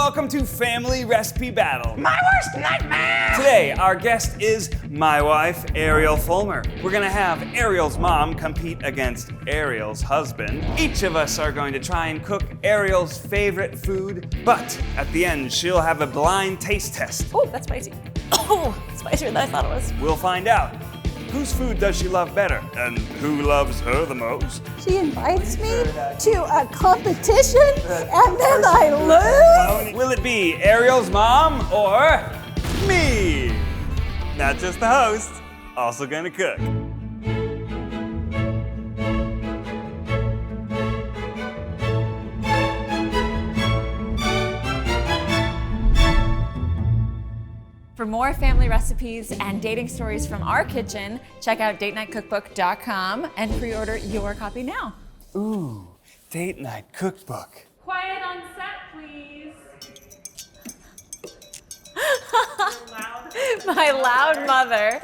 welcome to Family Recipe Battle. My worst nightmare! Today, our guest is my wife, Ariel Fulmer. We're gonna have Ariel's mom compete against Ariel's husband. Each of us are going to try and cook Ariel's favorite food, but at the end, she'll have a blind taste test. Oh, that's spicy. Oh, spicier than I thought it was. We'll find out. Whose food does she love better? And who loves her the most? She invites me to a competition and then I lose? Will it be Ariel's mom or me? Not just the host, also gonna cook. For more family recipes and dating stories from our kitchen, check out datenightcookbook.com and pre-order your copy now. Ooh, date night cookbook. Quiet on set, please. My loud mother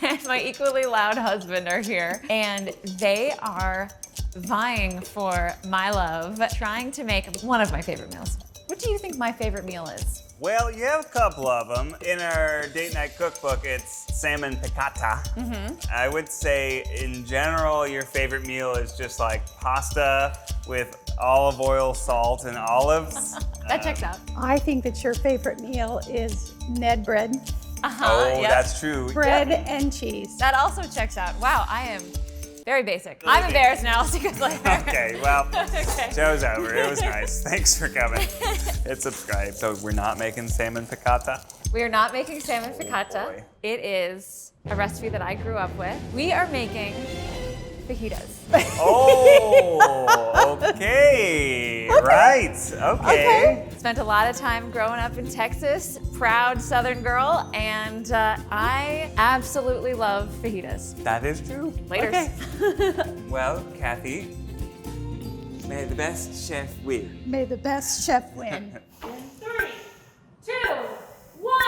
and my equally loud husband are here, and they are vying for my love, trying to make one of my favorite meals. What do you think my favorite meal is? Well, you have a couple of them. In our date night cookbook, it's salmon piccata. I would say, in general, your favorite meal is just like pasta with olive oil, salt, and olives. That checks out. I think that your favorite meal is Ned bread. Oh, Yep. that's true. Bread and cheese. That also checks out. Wow, I am very basic. I'm embarrassed now. I'll see you guys later. Okay, well, Okay. show's over. It was nice. Thanks for coming. Hit subscribe. So we're not making salmon piccata? We are not making salmon Oh, piccata. boy. It is a recipe that I grew up with. We are making fajitas. Oh, okay. Right. Okay. Spent a lot of time growing up in Texas, proud Southern girl, and I absolutely love fajitas. That is true. Later. Well, Kathy, may the best chef win. May the best chef win. 3, 2, 1.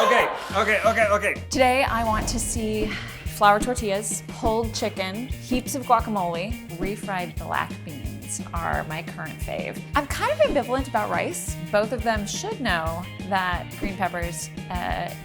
Okay. Today I want to see flour tortillas, pulled chicken, heaps of guacamole, refried black beans are my current fave. I'm kind of ambivalent about rice. Both of them should know that green peppers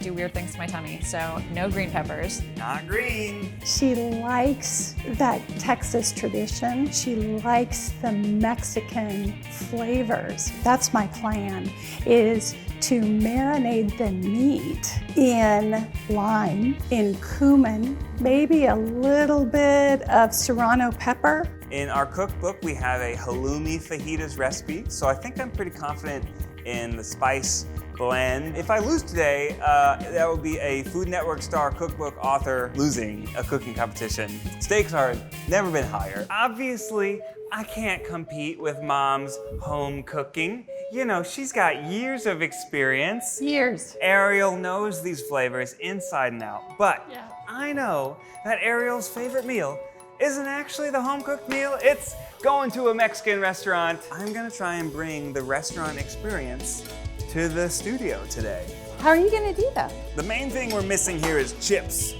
do weird things to my tummy, so no green peppers. Not green. She likes that Texas tradition. She likes the Mexican flavors. That's my plan, is to marinate the meat in lime, in cumin, maybe a little bit of serrano pepper. In our cookbook, we have a halloumi fajitas recipe, so I think I'm pretty confident in the spice blend. If I lose today, that would be a Food Network star cookbook author losing a cooking competition. Stakes are never been higher. Obviously, I can't compete with Mom's home cooking. You know, she's got years of experience. Years. Ariel knows these flavors inside and out, but I know that Ariel's favorite meal isn't actually the home-cooked meal, it's going to a Mexican restaurant. I'm gonna try and bring the restaurant experience to the studio today. How are you gonna do that? The main thing we're missing here is chips.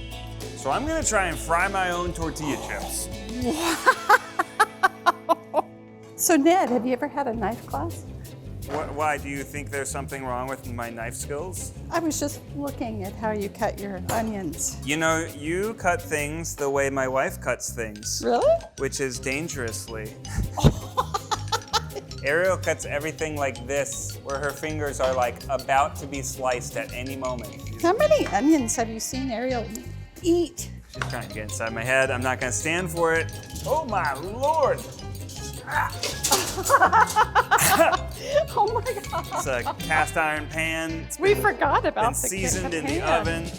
So I'm gonna try and fry my own tortilla chips. So Ned, have you ever had a knife class? Why, do you think there's something wrong with my knife skills? I was just looking at how you cut your onions. You know, you cut things the way my wife cuts things. Really? Which is dangerously. Ariel cuts everything like this, where her fingers are like about to be sliced at any moment. How many onions have you seen Ariel eat? She's trying to get inside my head. I'm not gonna stand for it. Oh my Lord. Oh my God. It's a cast iron pan. It's We been- forgot about been the seasoned in the pan. oven.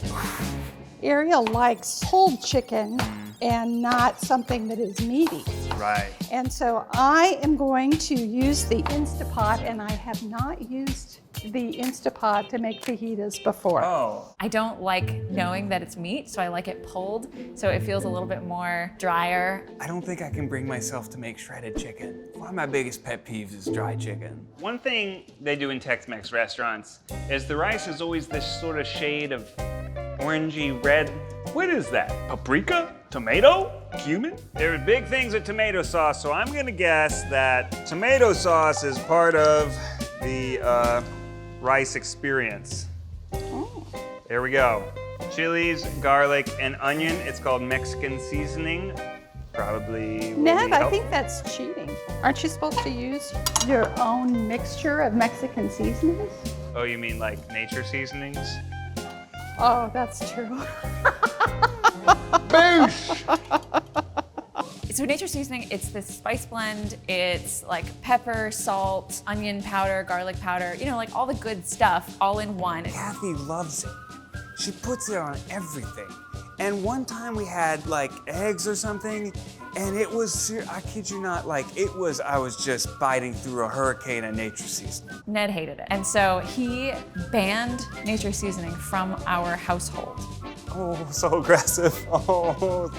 Ariel likes pulled chicken and not something that is meaty. Right. And so I am going to use the Instapot, and I have not used the Instapot to make fajitas before. Oh. I don't like knowing that it's meat, so I like it pulled, so it feels a little bit more drier. I don't think I can bring myself to make shredded chicken. One of my biggest pet peeves is dry chicken. One thing they do in Tex-Mex restaurants is the rice is always this sort of shade of orangey red. What is that? Paprika? Tomato? Cumin? There are big things with tomato sauce, so I'm gonna guess that tomato sauce is part of the rice experience. There we go. Chilies, garlic, and onion. It's called Mexican seasoning. Probably will Ned, be I help- think that's cheating. Aren't you supposed to use your own mixture of Mexican seasonings? Oh, you mean like nature seasonings? Oh, that's true. So nature seasoning, it's this spice blend. It's like pepper, salt, onion powder, garlic powder, you know, like all the good stuff all in one. Kathy loves it. She puts it on everything. And one time we had like eggs or something, and it was, I kid you not, like I was just biting through a hurricane of nature seasoning. Ned hated it. And so he banned nature seasoning from our household. Oh, so aggressive. Oh.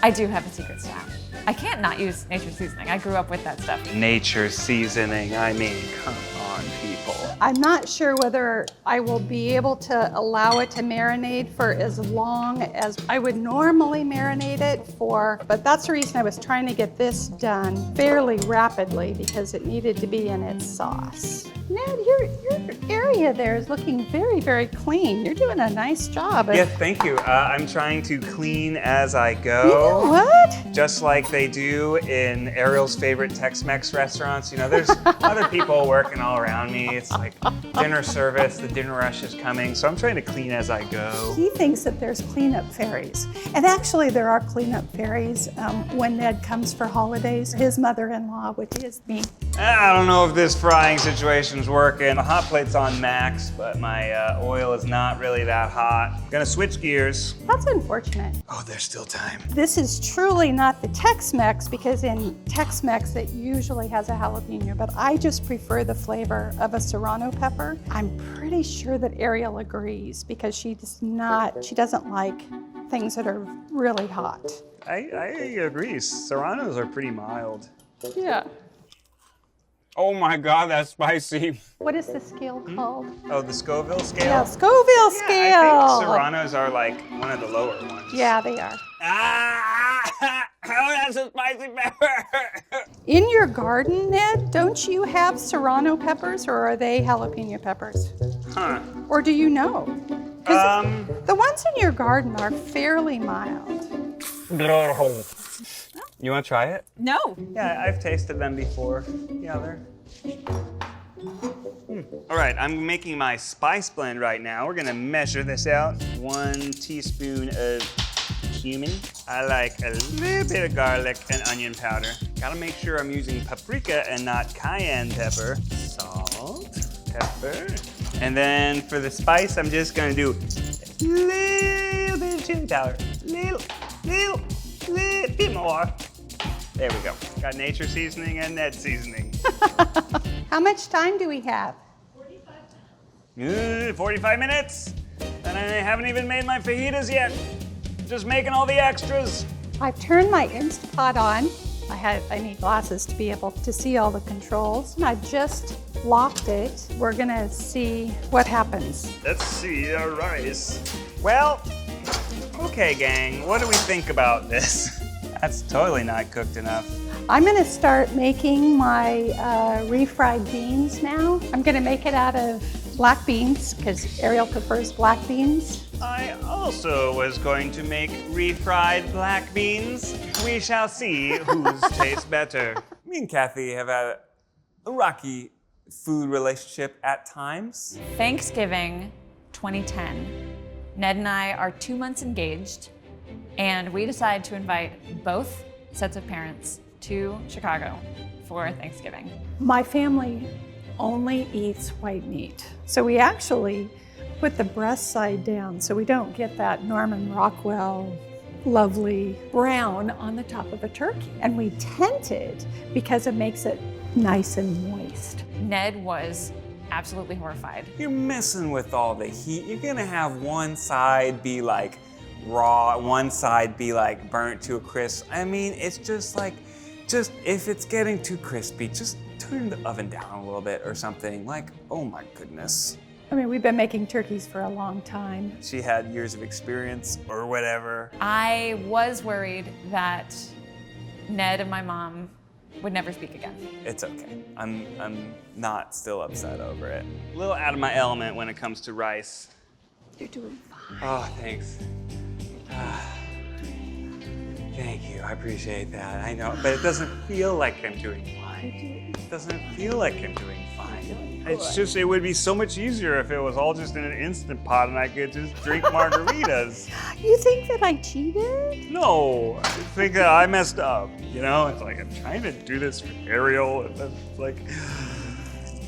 I do have a secret stash. I can't not use nature seasoning. I grew up with that stuff. Nature seasoning, I mean, come on, people. I'm not sure whether I will be able to allow it to marinate for as long as I would normally marinate it for, but that's the reason I was trying to get this done fairly rapidly because it needed to be in its sauce. Ned, your area there is looking very, very clean. You're doing a nice job. Yeah, thank you. I'm trying to clean as I go. You know what? Just like they do in Ariel's favorite Tex-Mex restaurants. You know, there's other people working all around me. It's like dinner service, the dinner rush is coming. So I'm trying to clean as I go. He thinks that there's cleanup fairies. And actually there are cleanup fairies when Ned comes for holidays. His mother-in-law, which is me. I don't know if this frying situation's working. The hot plate's on max, but my oil is not really that hot. Gonna switch gears. That's unfortunate. Oh, there's still time. This is truly not the Tex-Mex because in Tex-Mex it usually has a jalapeno, but I just prefer the flavor of a serrano pepper. I'm pretty sure that Ariel agrees because she doesn't like things that are really hot. I agree. Serranos are pretty mild. Yeah. Oh my God, that's spicy. What is the scale called? Oh, the Scoville scale? Yeah, Scoville scale. Yeah, I think Serranos are like one of the lower ones. Yeah, they are. Ah! Oh, that's a spicy pepper! In your garden, Ned, don't you have serrano peppers or are they jalapeno peppers? Huh. Or do you know? 'Cause the ones in your garden are fairly mild. You want to try it? No. Yeah, I've tasted them before. Yeah, they're. All right, I'm making my spice blend right now. We're gonna measure this out. 1 teaspoon of cumin. I like a little bit of garlic and onion powder. Gotta make sure I'm using paprika and not cayenne pepper. Salt, pepper. And then for the spice, I'm just gonna do a little bit of chili powder. Little bit more. There we go. Got nature seasoning and Ned seasoning. How much time do we have? 45 minutes? And I haven't even made my fajitas yet. Just making all the extras. I've turned my Instapot on. I need glasses to be able to see all the controls. And I've just locked it. We're gonna see what happens. Let's see the rice. Well, okay, gang, what do we think about this? That's totally not cooked enough. I'm gonna start making my refried beans now. I'm gonna make it out of black beans because Ariel prefers black beans. I also was going to make refried black beans. We shall see whose tastes better. Me and Kathy have had a rocky food relationship at times. Thanksgiving 2010, Ned and I are 2 months engaged, and we decide to invite both sets of parents to Chicago for Thanksgiving. My family only eats white meat. So we actually put the breast side down so we don't get that Norman Rockwell lovely brown on the top of a turkey. And we tent it because it makes it nice and moist. Ned was absolutely horrified. You're messing with all the heat. You're gonna have one side be like raw, one side be like burnt to a crisp. I mean, it's just like, if it's getting too crispy, just turn the oven down a little bit or something. Like, oh my goodness. I mean, we've been making turkeys for a long time. She had years of experience or whatever. I was worried that Ned and my mom would never speak again. It's okay. I'm not still upset over it. A little out of my element when it comes to rice. You're doing fine. Oh, thanks. Thank you, I appreciate that. I know, but it doesn't feel like I'm doing fine. It doesn't feel like I'm doing fine. It's just, it would be so much easier if it was all just in an Instant Pot and I could just drink margaritas. You think that I cheated? No, I think that I messed up. You know, it's like I'm trying to do this for Ariel, and it's like,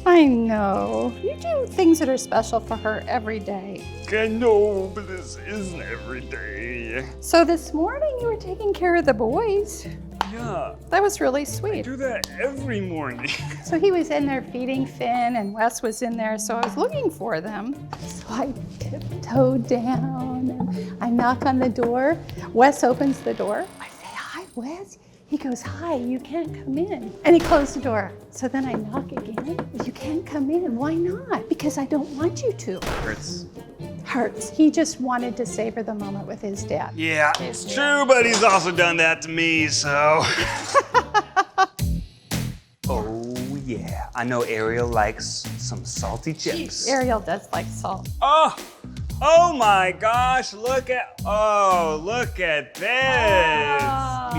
I know. You do things that are special for her every day. I know, but this isn't every day. So this morning you were taking care of the boys. Yeah, That was really I sweet. do that every morning. So he was in there feeding Finn and Wes was in there, so I was looking for them. So I tiptoe down and I knock on the door. Wes opens the door. I say, hi, Wes. He goes, hi, you can't come in. And he closed the door. So then I knock again. You can't come in. Why not? Because I don't want you to. Hurts. He just wanted to savor the moment with his dad. Yeah, it's true, but he's also done that to me, so. Oh, yeah. I know Ariel likes some salty chips. Ariel does like salt. Oh my gosh, look at this.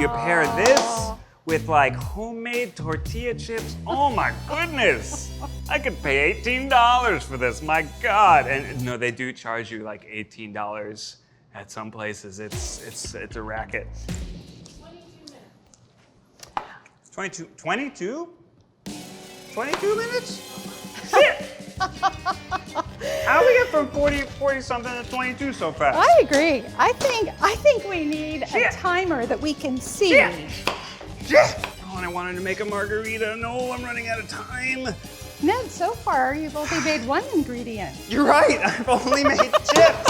You pair this with like homemade tortilla chips. Oh my goodness. I could pay $18 for this, my God. And no, they do charge you like $18 at some places. It's a racket. 22 minutes? Shit! How do we get from 40 something to 22 so fast? I agree. I think we need a timer that we can see. Shit! Oh, and I wanted to make a margarita. No, I'm running out of time. Ned, so far you've only made one ingredient. You're right. I've only made chips.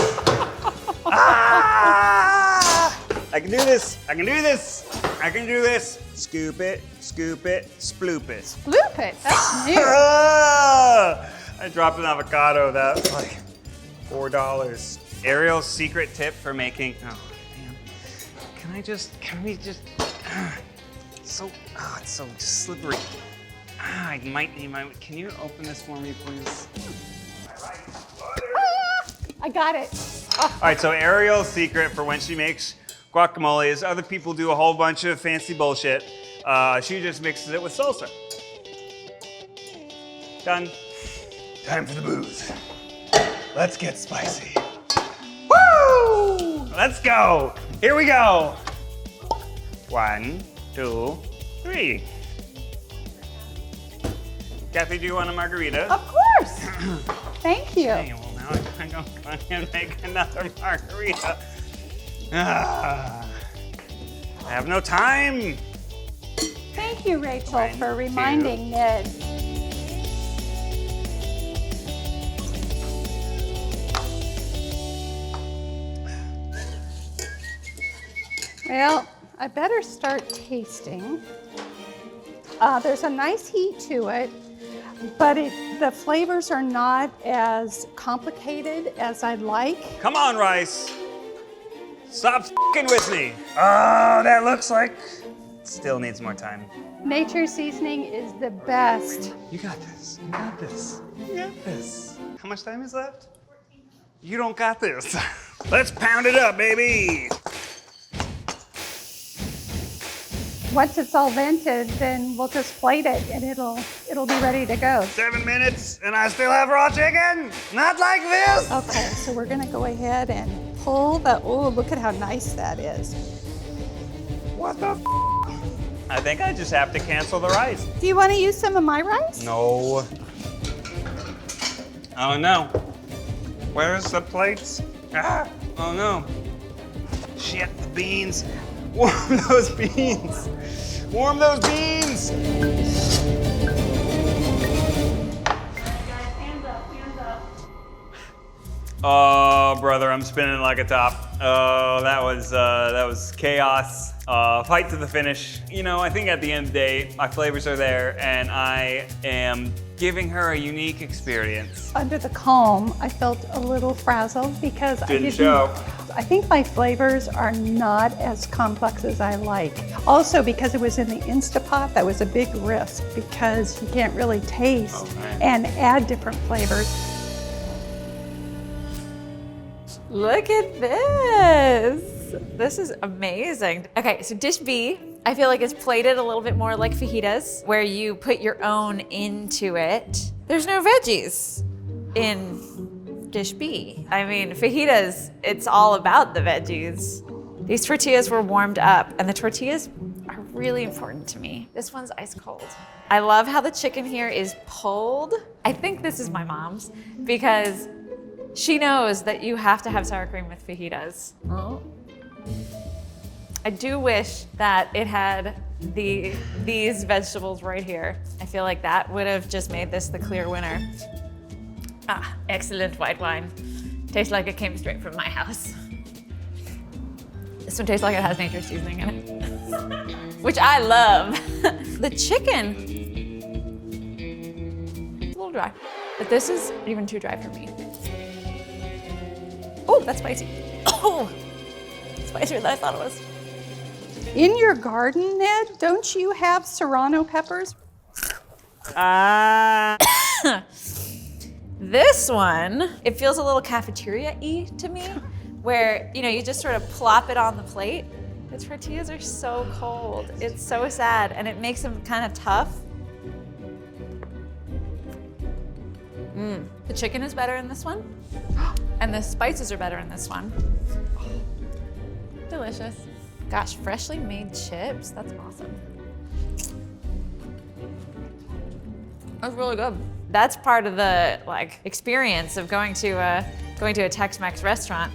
I can do this. I can do this. I can do this. Scoop it, sploop it. Sploop it. That's new. I dropped an avocado. That's like $4. Ariel's secret tip for making. Oh man, can we just? It's so slippery. I might need my. Can you open this for me, please? I got it. All right, so Ariel's secret for when she makes guacamole is other people do a whole bunch of fancy bullshit. She just mixes it with salsa. Done. Time for the booze. Let's get spicy. Woo! Let's go. Here we go. 1, 2, 3. Kathy, do you want a margarita? Of course. Thank you. Okay, well, now I'm going to make another margarita. I have no time. Thank you, Rachel, for reminding Ned. Well, I better start tasting. There's a nice heat to it, but the flavors are not as complicated as I'd like. Come on, Rice. Stop f***ing with me. Oh, that looks like still needs more time. Nature seasoning is the best. You got this. You got this. You got this. How much time is left? You don't got this. Let's pound it up, baby. Once it's all vented, then we'll just plate it and it'll be ready to go. 7 minutes and I still have raw chicken? Not like this. Okay, so we're gonna go ahead and pull the, oh, look at how nice that is. What the f? I think I just have to cancel the rice. Do you wanna use some of my rice? No. Oh no. Where's the plates? Oh no. Shit, the beans. Warm those beans. Warm those beans. Oh, brother, I'm spinning like a top. Oh, that was chaos. Fight to the finish. You know, I think at the end of the day, my flavors are there, and I am giving her a unique experience. Under the comb, I felt a little frazzled because I didn't. show. I think my flavors are not as complex as I like. Also, because it was in the Instapot, that was a big risk because you can't really taste and add different flavors. Look at this. This is amazing. Okay, so dish B, I feel like it's plated a little bit more like fajitas, where you put your own into it. There's no veggies in dish B. I mean, fajitas, it's all about the veggies. These tortillas were warmed up, and the tortillas are really important to me. This one's ice cold. I love how the chicken here is pulled. I think this is my mom's, because she knows that you have to have sour cream with fajitas. Oh. I do wish that it had these vegetables right here. I feel like that would have just made this the clear winner. Ah, excellent white wine. Tastes like it came straight from my house. This one tastes like it has nature seasoning in it, which I love. The chicken, it's a little dry, but this is even too dry for me. Oh, that's spicy. Oh, spicier than I thought it was. In your garden, Ned, don't you have serrano peppers? This one, it feels a little cafeteria-y to me, where you just sort of plop it on the plate. The tortillas are so cold. It's so sad, and it makes them kind of tough. The chicken is better in this one, and the spices are better in this one. Delicious. Gosh, freshly made chips, that's awesome. That's really good. That's part of the experience of going to a Tex-Mex restaurant.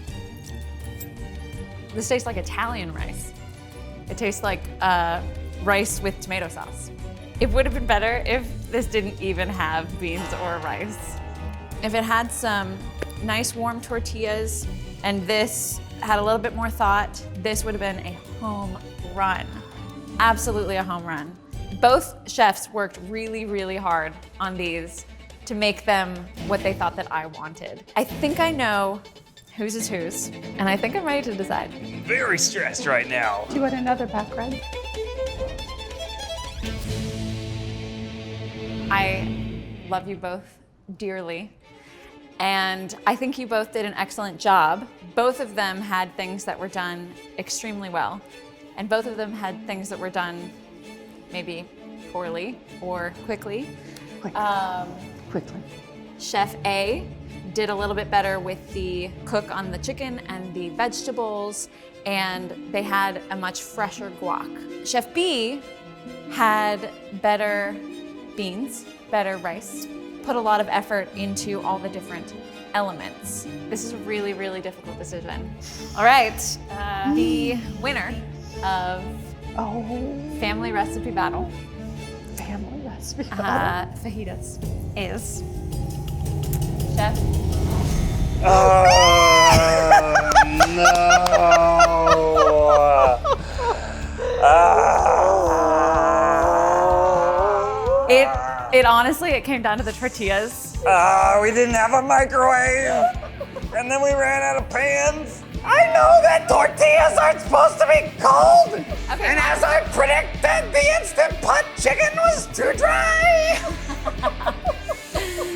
This tastes like Italian rice. It tastes like rice with tomato sauce. It would have been better if this didn't even have beans or rice. If it had some nice warm tortillas and this had a little bit more thought, this would have been a home run. Absolutely a home run. Both chefs worked really, really hard on these to make them what they thought that I wanted. I think I know whose is whose, and I think I'm ready to decide. Very stressed right now. Do you want another background? I love you both dearly, and I think you both did an excellent job. Both of them had things that were done extremely well, and both of them had things that were done maybe poorly or quickly. Quickly. Chef A did a little bit better with the cook on the chicken and the vegetables, and they had a much fresher guac. Chef B had better beans, better rice, put a lot of effort into all the different elements. This is a really, really difficult decision. All right, the winner of Family Recipe Battle, fajitas, is Chef. No. It honestly, it came down to the tortillas. We didn't have a microwave, and then we ran out of pans. I know that tortillas aren't supposed to be cold, and as I predicted, the Instant Pot chicken was too dry.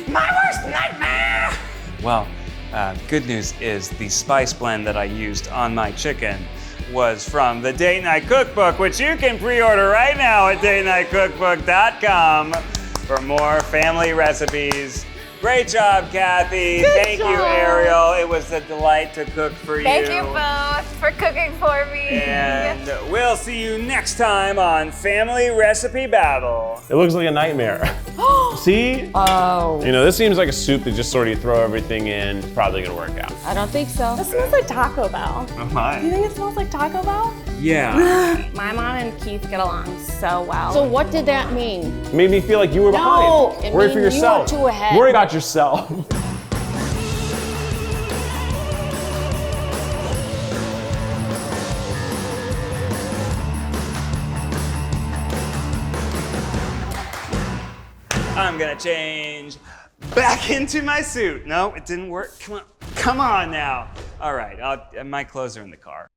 My worst nightmare. Well, good news is the spice blend that I used on my chicken was from the Date Night Cookbook, which you can pre-order right now at datenightcookbook.com for more family recipes. Great job, Kathy. Thank you, Ariel. It was a delight to cook for you. Thank you both for cooking for me. And we'll see you next time on Family Recipe Battle. It looks like a nightmare. See? Oh. You know, this seems like a soup that just sort of you throw everything in. It's probably gonna work out. I don't think so. It smells like Taco Bell. Oh my. Do you think it smells like Taco Bell? Yeah. My mom and Keith get along so well. So what did that mean? It made me feel like you were No, behind. it Worry mean for you yourself. were too ahead. Worry about yourself. I'm gonna change back into my suit. No, it didn't work. Come on now. All right, my clothes are in the car.